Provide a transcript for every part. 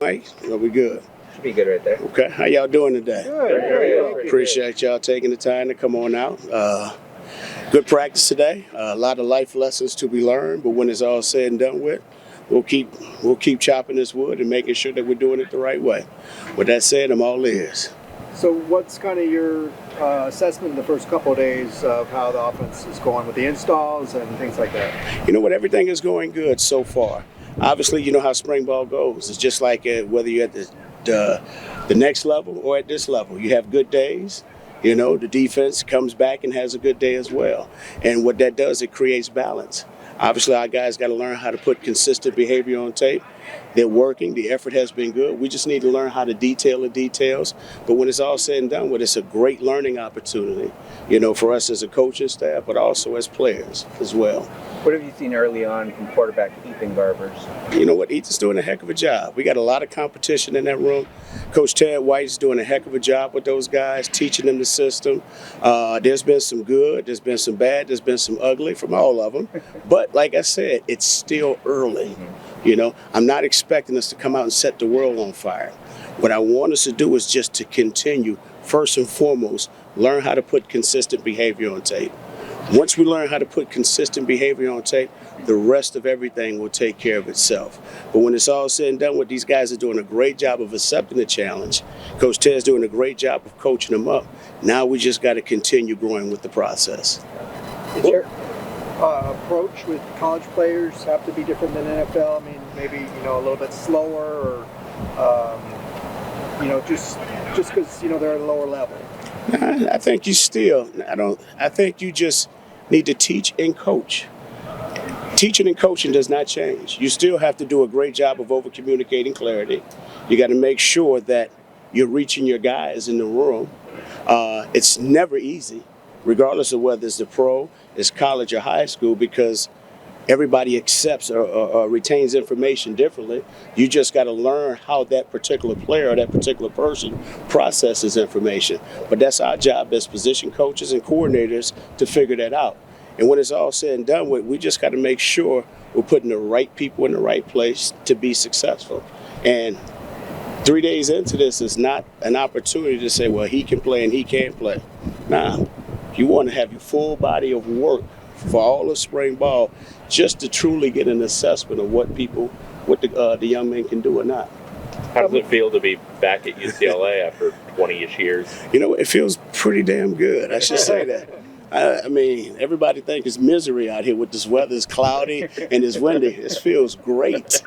Mike, are we good? Should be good right there. Okay, how y'all doing today? Good. Appreciate y'all taking the time to come on out. Good practice today. A lot of life lessons to be learned, but when it's all said and done with, we'll keep chopping this wood and making sure that we're doing it the right way. With that said, I'm all ears. So what's kind of your assessment in the first couple of days of how the offense is going with the installs and things like that? You know what? Everything is going good so far. Obviously, you know how spring ball goes. It's just like whether you're at the next level or at this level. You have good days. You know, the defense comes back and has a good day as well. And what that does, it creates balance. Obviously, our guys got to learn how to put consistent behavior on tape. They're working. The effort has been good. We just need to learn how to detail the details. But when it's all said and done with, it's a great learning opportunity, you know, for us as a coaching staff, but also as players as well. What have you seen early on from quarterback Ethan Garbers? You know what? Ethan's doing a heck of a job. We got a lot of competition in that room. Coach Ted White's doing a heck of a job with those guys, teaching them the system. There's been some good, there's been some bad, there's been some ugly from all of them. But like I said, it's still early. You know, I'm not expecting us to come out and set the world on fire. What I want us to do is just to continue, first and foremost, learn how to put consistent behavior on tape. Once we learn how to put consistent behavior on tape, the rest of everything will take care of itself. But when it's all said and done with, these guys are doing a great job of accepting the challenge. Coach Ted's doing a great job of coaching them up. Now we just got to continue growing with the process. Is your approach with college players have to be different than NFL? I mean, maybe, you know, a little bit slower or, you know, just because, you know, they're at a lower level? I think I think you just need to teach and coach. Teaching and coaching does not change. You still have to do a great job of over-communicating clarity. You got to make sure that you're reaching your guys in the room. It's never easy, regardless of whether it's the pro, it's college or high school, because everybody accepts or retains information differently. You just got to learn how that particular player or that particular person processes information. But that's our job as position coaches and coordinators to figure that out. And when it's all said and done with, we just got to make sure we're putting the right people in the right place to be successful. And 3 days into this is not an opportunity to say, well, he can play and he can't play. Nah, you want to have your full body of work for all of spring ball just to truly get an assessment of what the young men can do or not. How does it feel to be back at UCLA after 20-ish years? You know, it feels pretty damn good. I should say that. I mean, everybody thinks it's misery out here with this weather. It's cloudy and it's windy. It feels great.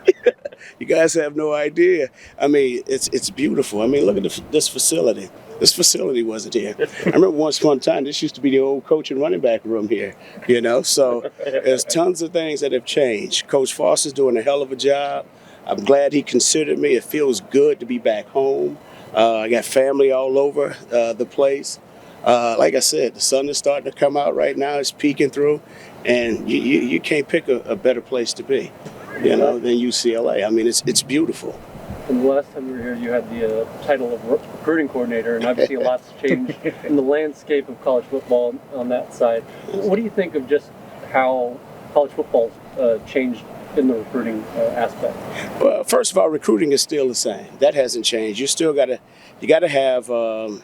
You guys have no idea. I mean, it's beautiful. I mean, look at this facility. This facility wasn't here. I remember once upon a time, this used to be the old coach and running back room here, you know? So there's tons of things that have changed. Coach Foster's doing a hell of a job. I'm glad he considered me. It feels good to be back home. I got family all over the place. Like I said, the sun is starting to come out right now. It's peeking through, and you can't pick a better place to be, you know, than UCLA. I mean, it's beautiful. And the last time you were here, you had the title of recruiting coordinator, and obviously a lot's changed in the landscape of college football on that side. What do you think of just how college football's changed in the recruiting aspect? Well, first of all, recruiting is still the same. That hasn't changed. You got to have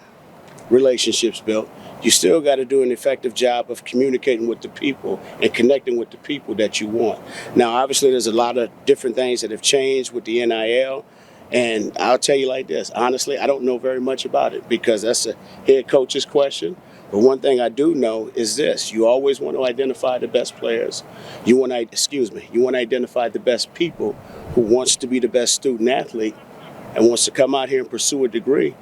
relationships built. You still got to do an effective job of communicating with the people and connecting with the people that you want. Now, obviously, there's a lot of different things that have changed with the NIL. And I'll tell you like this, honestly, I don't know very much about it because that's a head coach's question. But one thing I do know is this: you always want to identify the best players. You want to identify the best people who wants to be the best student athlete and wants to come out here and pursue a degree.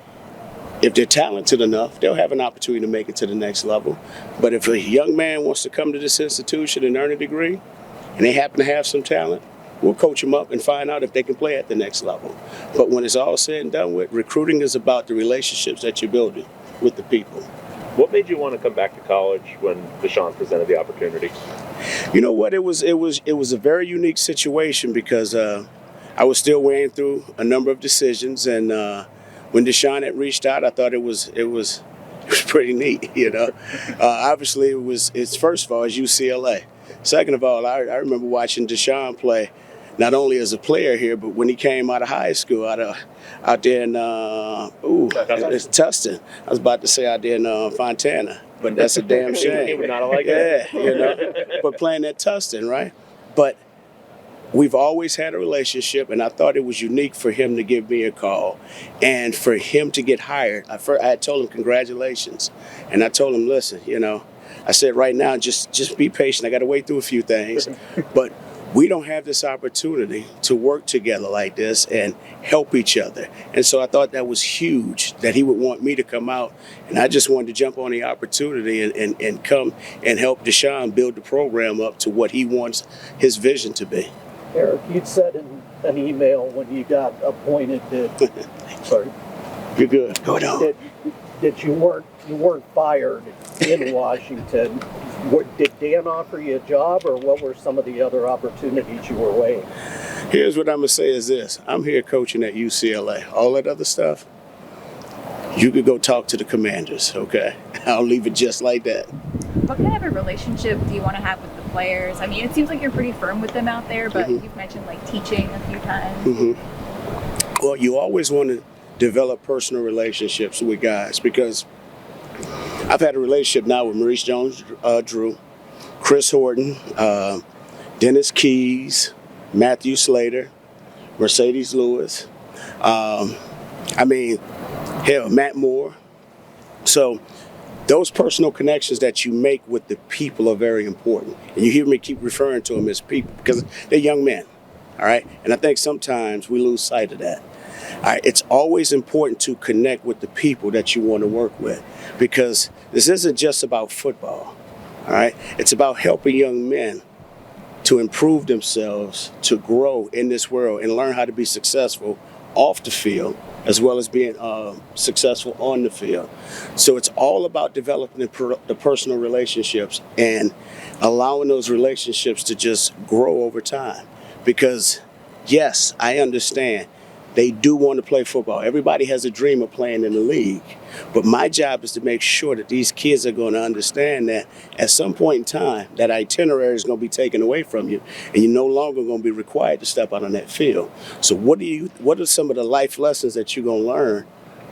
If they're talented enough, they'll have an opportunity to make it to the next level. But if a young man wants to come to this institution and earn a degree, and they happen to have some talent, we'll coach them up and find out if they can play at the next level. But when it's all said and done with, recruiting is about the relationships that you're building with the people. What made you want to come back to college when Deshaun presented the opportunity? You know what? It was a very unique situation because I was still weighing through a number of decisions, and when Deshaun had reached out, I thought it was pretty neat. You know, obviously it's first of all it's UCLA. Second of all, I remember watching Deshaun play not only as a player here, but when he came out of high school, out there in it's Tustin. I was about to say out there in Fontana, but that's a damn shame. He would not have liked Yeah, it. but playing at Tustin, right? But we've always had a relationship, and I thought it was unique for him to give me a call and for him to get hired. I had told him congratulations, and I told him, listen, I said right now, just be patient. I got to wait through a few things, but we don't have this opportunity to work together like this and help each other. And so I thought that was huge that he would want me to come out, and I just wanted to jump on the opportunity and come and help Deshaun build the program up to what he wants his vision to be. Eric, you'd said in an email when you got appointed that sorry, You're good. Go on. that you weren't fired in Washington. Did Dan offer you a job, or what were some of the other opportunities you were weighing? Here's what I'm gonna say is this: I'm here coaching at UCLA. All that other stuff, you could go talk to the Commanders. Okay, I'll leave it just like that. What kind of a relationship do you want to have with the players? I mean, it seems like you're pretty firm with them out there, but you've mentioned like teaching a few times. Well, you always want to develop personal relationships with guys because I've had a relationship now with Maurice Jones-Drew, Chris Horton, Dennis Keys, Matthew Slater, Mercedes Lewis. Matt Moore. So those personal connections that you make with the people are very important. And you hear me keep referring to them as people because they're young men. All right. And I think sometimes we lose sight of that. All right. It's always important to connect with the people that you want to work with because this isn't just about football. All right. It's about helping young men to improve themselves, to grow in this world and learn how to be successful off the field as well as being successful on the field. So it's all about developing the personal relationships and allowing those relationships to just grow over time. Because, yes, I understand they do want to play football. Everybody has a dream of playing in the league. But my job is to make sure that these kids are going to understand that at some point in time, that itinerary is going to be taken away from you, and you're no longer going to be required to step out on that field. So what are some of the life lessons that you're going to learn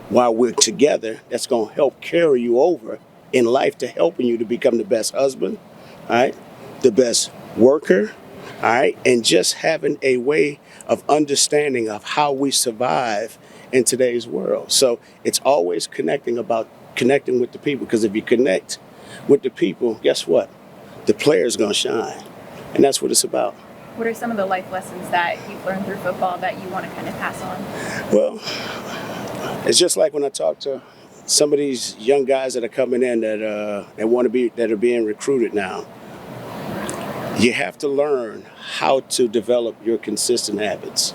while we're together that's going to help carry you over in life to helping you to become the best husband, all right, the best worker, all right, and just having a way of understanding of how we survive in today's world. So it's always connecting with the people, because if you connect with the people, guess what? The player's going to shine. And that's what it's about. What are some of the life lessons that you've learned through football that you want to kind of pass on? Well, it's just like when I talk to some of these young guys that are coming in that are being recruited now. You have to learn how to develop your consistent habits.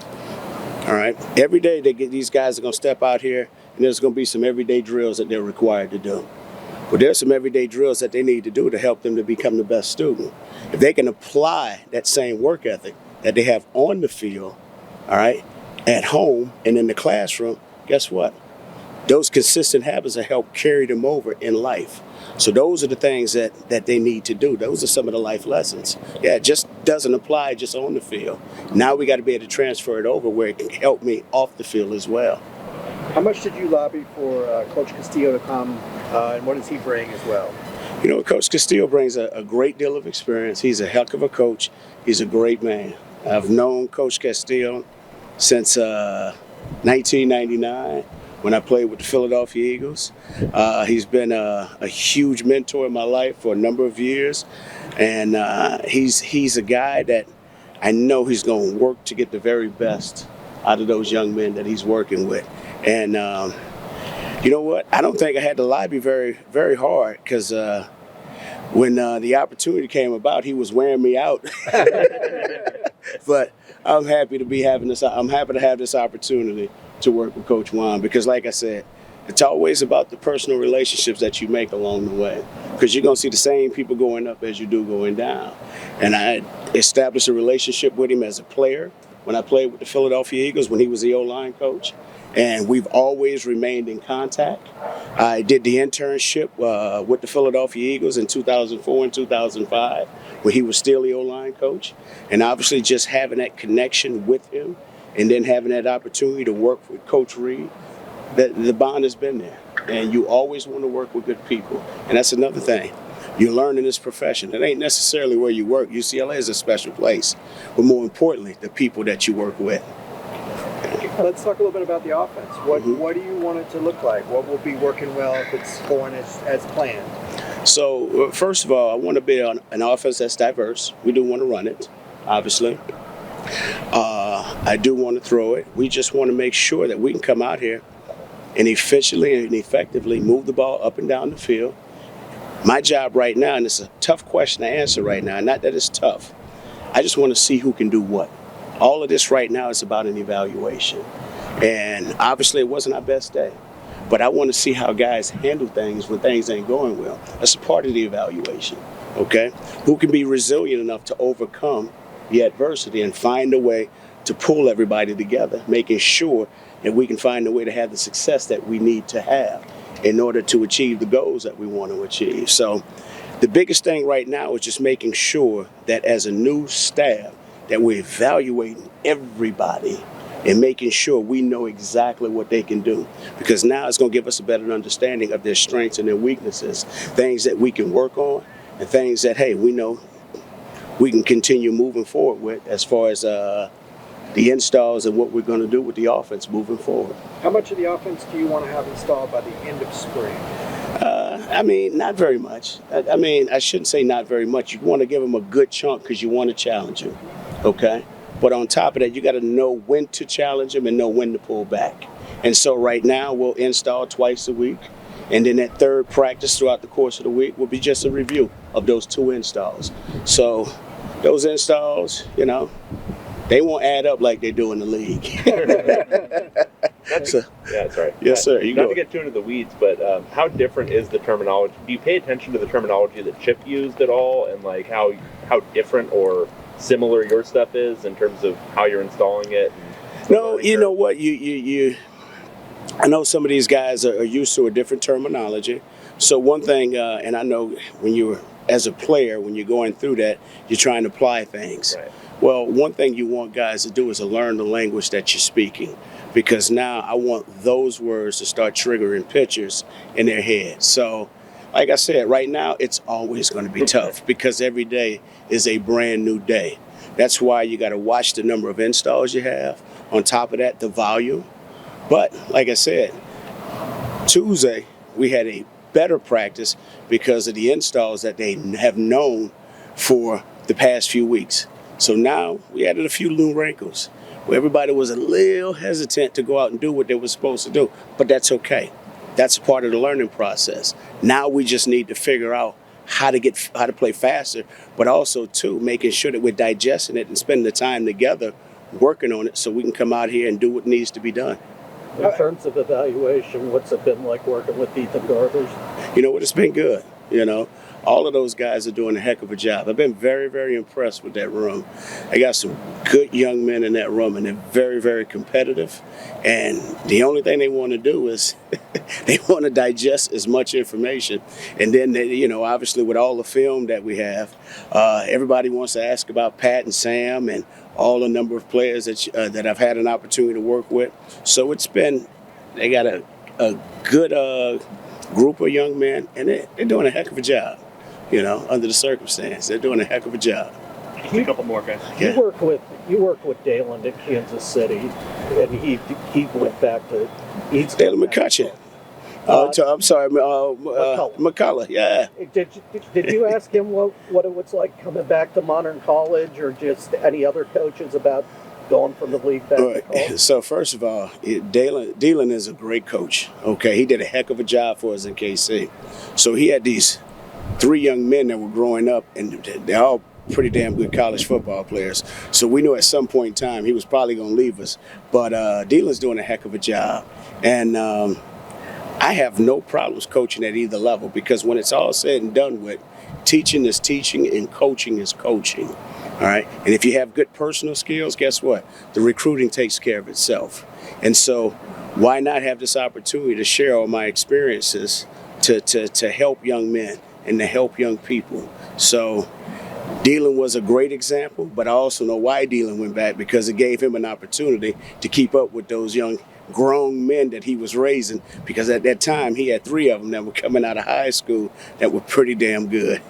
All right. Every day these guys are going to step out here, and there's going to be some everyday drills that they're required to do. But there's some everyday drills that they need to do to help them to become the best student. If they can apply that same work ethic that they have on the field, all right, at home and in the classroom, guess what? Those consistent habits will help carry them over in life. So those are the things that they need to do. Those are some of the life lessons. Yeah, it just doesn't apply just on the field. Now we got to be able to transfer it over where it can help me off the field as well. How much did you lobby for Coach Castillo to come, and what does he bring as well? You know, Coach Castillo brings a great deal of experience. He's a heck of a coach. He's a great man. I've known Coach Castillo since 1999 when I played with the Philadelphia Eagles. He's been a huge mentor in my life for a number of years. And he's a guy that I know he's going to work to get the very best out of those young men that he's working with. And you know what? I don't think I had to lobby very, very hard, because when the opportunity came about, he was wearing me out. But I'm happy to be having this. I'm happy to have this opportunity to work with Coach Juan, because, like I said, it's always about the personal relationships that you make along the way, because you're going to see the same people going up as you do going down. And I established a relationship with him as a player when I played with the Philadelphia Eagles when he was the O-line coach. And we've always remained in contact. I did the internship with the Philadelphia Eagles in 2004 and 2005 when he was still the O-line coach. And obviously just having that connection with him and then having that opportunity to work with Coach Reed, the bond has been there. And you always want to work with good people. And that's another thing. You learn in this profession. It ain't necessarily where you work. UCLA is a special place. But more importantly, the people that you work with. Let's talk a little bit about the offense. What do you want it to look like? What will be working well if it's going as planned? So, first of all, I want to be on an offense that's diverse. We do want to run it, obviously. I do want to throw it. We just want to make sure that we can come out here and efficiently and effectively move the ball up and down the field. My job right now, and it's a tough question to answer right now, not that it's tough, I just want to see who can do what. All of this right now is about an evaluation. And obviously it wasn't our best day. But I want to see how guys handle things when things ain't going well. That's a part of the evaluation, okay? Who can be resilient enough to overcome the adversity and find a way to pull everybody together, making sure that we can find a way to have the success that we need to have in order to achieve the goals that we want to achieve. So the biggest thing right now is just making sure that as a new staff, that we're evaluating everybody and making sure we know exactly what they can do. Because now it's going to give us a better understanding of their strengths and their weaknesses, things that we can work on and things that, hey, we know we can continue moving forward with as far as the installs and what we're going to do with the offense moving forward. How much of the offense do you want to have installed by the end of spring? I mean, not very much. I mean, I shouldn't say not very much. You want to give them a good chunk because you want to challenge them, okay? But on top of that, you got to know when to challenge them and know when to pull back. And so right now, we'll install twice a week. And then that third practice throughout the course of the week will be just a review of those 2 installs. So those installs, you know, they won't add up like they do in the league. Yeah, that's right. Yes, sir. You Not go. to get too into the weeds, but how different is the terminology? Do you pay attention to the terminology that Chip used at all, and like how different or similar your stuff is in terms of how you're installing it? No, you know what? You I know some of these guys are used to a different terminology. So one thing, and I know when you're as a player, when you're going through that, you're trying to apply things. Right. Well, one thing you want guys to do is to learn the language that you're speaking, because now I want those words to start triggering pictures in their head. So, like I said, right now it's always going to be tough because every day is a brand new day. That's why you got to watch the number of installs you have. On top of that, the volume. But like I said, Tuesday we had a better practice because of the installs that they have known for the past few weeks. So now we added a few new wrinkles where everybody was a little hesitant to go out and do what they were supposed to do. But that's okay. That's a part of the learning process. Now we just need to figure out how to play faster, but also too making sure that we're digesting it and spending the time together working on it so we can come out here and do what needs to be done. In terms of evaluation, what's it been like working with Ethan Garbers? You know what? It's been good. You know, all of those guys are doing a heck of a job. I've been very, very impressed with that room. I got some good young men in that room, and they're very, very competitive. And the only thing they want to do is they want to digest as much information. And then, they, you know, obviously with all the film that we have, everybody wants to ask about Pat and Sam and all the number of players that I've had an opportunity to work with. So it's been, they got a good group of young men, and they're doing a heck of a job, you know, under the circumstance. They're doing a heck of a job. Just a couple more, guys. Yeah. You work with Dalen at Kansas City, and he went back to Dalen McCutcheon. I'm sorry, McCullough, yeah. Did you ask him what it was like coming back to Modern College, or just any other coaches about going from the league back to college? So first of all, Dalen is a great coach. Okay, he did a heck of a job for us in KC. So he had these 3 young men that were growing up, and they're all pretty damn good college football players. So we knew at some point in time he was probably going to leave us. But Dalen's doing a heck of a job, and I have no problems coaching at either level, because when it's all said and done with, teaching is teaching and coaching is coaching. All right. And if you have good personal skills, guess what? The recruiting takes care of itself. And so why not have this opportunity to share all my experiences to help young men and to help young people? So Dylan was a great example, but I also know why Dylan went back, because it gave him an opportunity to keep up with those young grown men that he was raising, because at that time he had 3 of them that were coming out of high school that were pretty damn good.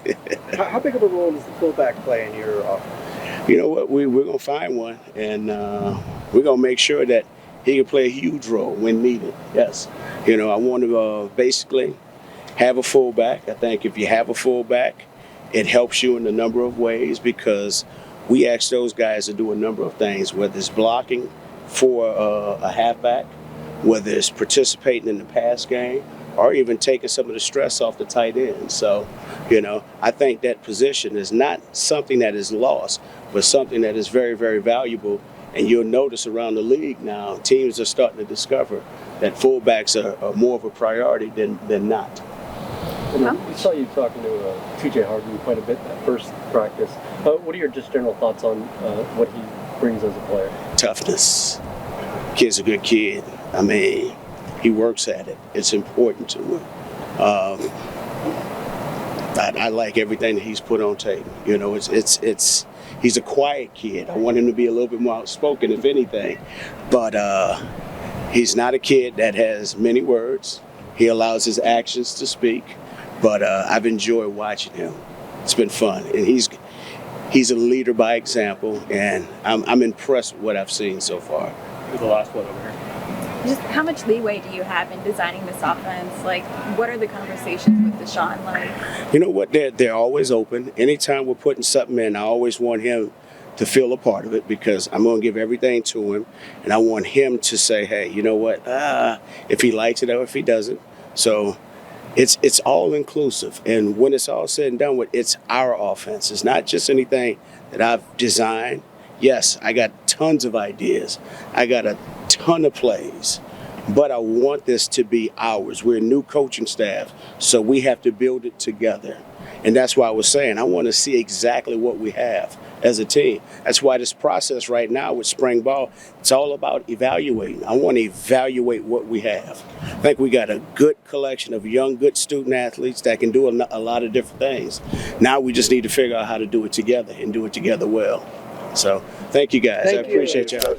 How big of a role does the fullback play in your offense? You know what? We're going to find one, and we're going to make sure that he can play a huge role when needed. Yes. You know, I want to basically have a fullback. I think if you have a fullback, it helps you in a number of ways, because we ask those guys to do a number of things, whether it's blocking for a halfback, whether it's participating in the pass game, or even taking some of the stress off the tight end. So, you know, I think that position is not something that is lost, but something that is very, very valuable. And you'll notice around the league now, teams are starting to discover that fullbacks are more of a priority than not. And we saw you talking to T.J. Harden quite a bit that first practice. What are your just general thoughts on what he brings as a player? Toughness. Kid's a good kid. I mean, he works at it. It's important to him. I like everything that he's put on tape. You know, he's a quiet kid. I want him to be a little bit more outspoken, if anything. But he's not a kid that has many words. He allows his actions to speak. But I've enjoyed watching him. It's been fun, and he's a leader by example, and I'm impressed with what I've seen so far. Who's the last one over here? Just how much leeway do you have in designing this offense? Like, what are the conversations with Deshaun like? You know what? They're always open. Anytime we're putting something in, I always want him to feel a part of it, because I'm going to give everything to him, and I want him to say, hey, you know what? If he likes it or if he doesn't. So it's all inclusive, and when it's all said and done with, it's our offense. It's not just anything that I've designed. Yes, I got tons of ideas. I got a ton of plays, but I want this to be ours. We're a new coaching staff, so we have to build it together. And that's why I was saying I want to see exactly what we have as a team. That's why this process right now with spring ball, it's all about evaluating. I want to evaluate what we have. I think we got a good collection of young, good student athletes that can do a lot of different things. Now we just need to figure out how to do it together and do it together well. So thank you guys. I appreciate y'all.